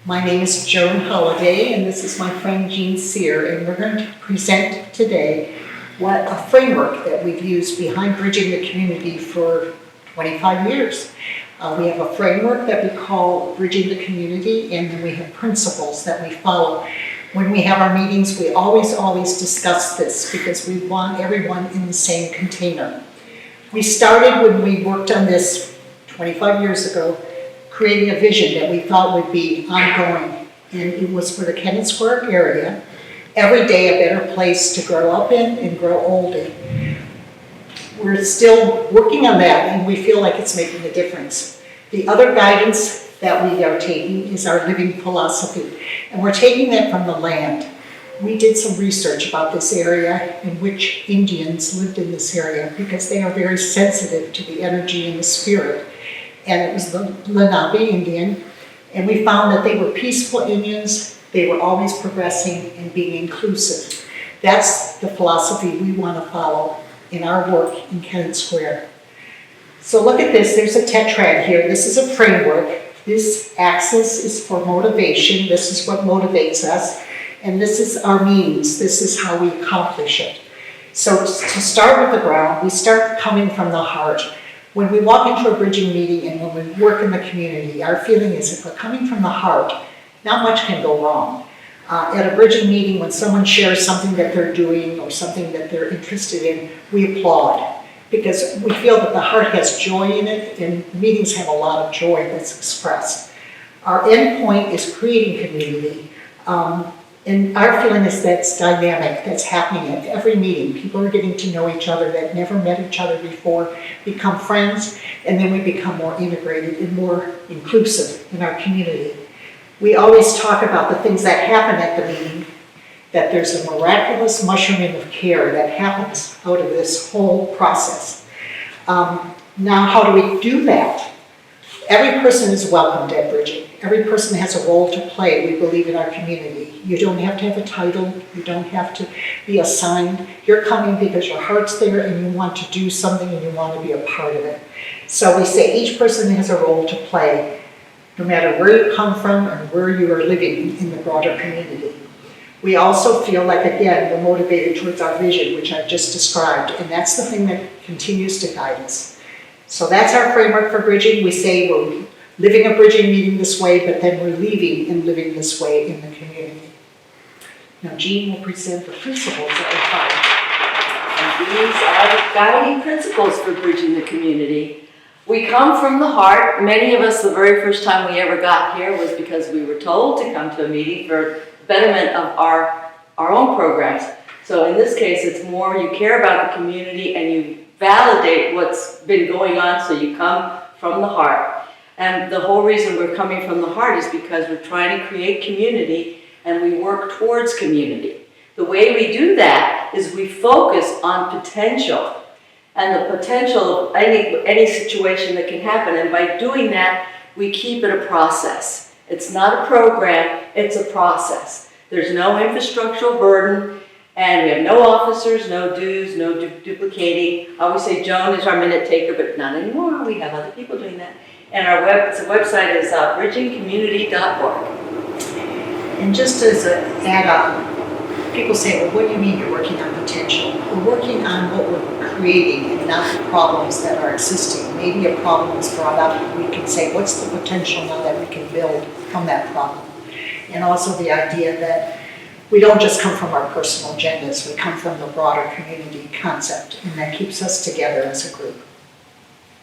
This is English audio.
My name is Joan Holliday, and this is my friend Jean Sear, and we're going to present today a framework that we've used behind bridging the community for 25 years. We have a framework that we call Bridging the Community, and then we have principles that we follow. When we have our meetings, we always discuss this because we want everyone in the same container. We started when we worked on this 25 years ago, creating a vision that we thought would be ongoing, and it was for the Kennett Square area, every day a better place to grow up in and grow old in. We're still working on that, and we feel like it's making a difference. The other guidance that we are taking is our living philosophy, and we're taking that from the land. We did some research about this area and which Indians lived in this area because they are very sensitive to the energy and the spirit. And it was the Lenape Indian, and we found that they were peaceful Indians. They were always progressing and being inclusive. That's the philosophy we want to follow in our work in Kennett Square. So look at this, there's a tetrad here. This is a framework. This axis is for motivation. This is what motivates us. And this is our means. This is how we accomplish it. So to start with the ground, we start coming from the heart. When we walk into a bridging meeting and when we work in the community, our feeling is if we're coming from the heart, not much can go wrong. At a bridging meeting, when someone shares something that they're doing or something that they're interested in, we applaud because we feel that the heart has joy in it, and meetings have a lot of joy that's expressed. Our end point is creating community, and our feeling is that's dynamic, that's happening at every meeting. People are getting to know each other that never met each other before, become friends, and then we become more integrated and more inclusive in our community. We always talk about the things that happen at the meeting, that there's a miraculous mushrooming of care that happens out of this whole process. Now, how do we do that? Every person is welcomed at bridging. Every person has a role to play, we believe, in our community. You don't have to have a title. You don't have to be assigned. You're coming because your heart's there and you want to do something and you want to be a part of it. So we say each person has a role to play, no matter where you come from or where you are living in the broader community. We also feel like, again, we're motivated towards our vision, which I've just described, and that's the thing that continues to guide us. So that's our framework for bridging. We say we're living a bridging meeting this way, but then we're leaving and living this way in the community. Now, Jean will present the principles that we follow. And these are the guiding principles for bridging the community. We come from the heart. Many of us, the very first time we ever got here was because we were told to come to a meeting for betterment of our own programs. So in this case, it's more you care about the community and you validate what's been going on, so you come from the heart. And the whole reason we're coming from the heart is because we're trying to create community and we work towards community. The way we do that is we focus on potential and the potential of any situation that can happen. And by doing that, we keep it a process. It's not a program, it's a process. There's no infrastructural burden, and we have no officers, no dues, no duplicating. I always say Joan is our minute taker, but not anymore. We have other people doing that. And our website is bridgingcommunity.org. And just as an add-on, people say, well, what do you mean you're working on potential? We're working on what we're creating and not the problems that are existing. Maybe a problem is brought up, and we can say, what's the potential now that we can build from that problem? And also the idea that we don't just come from our personal agendas, we come from the broader community concept, and that keeps us together as a group.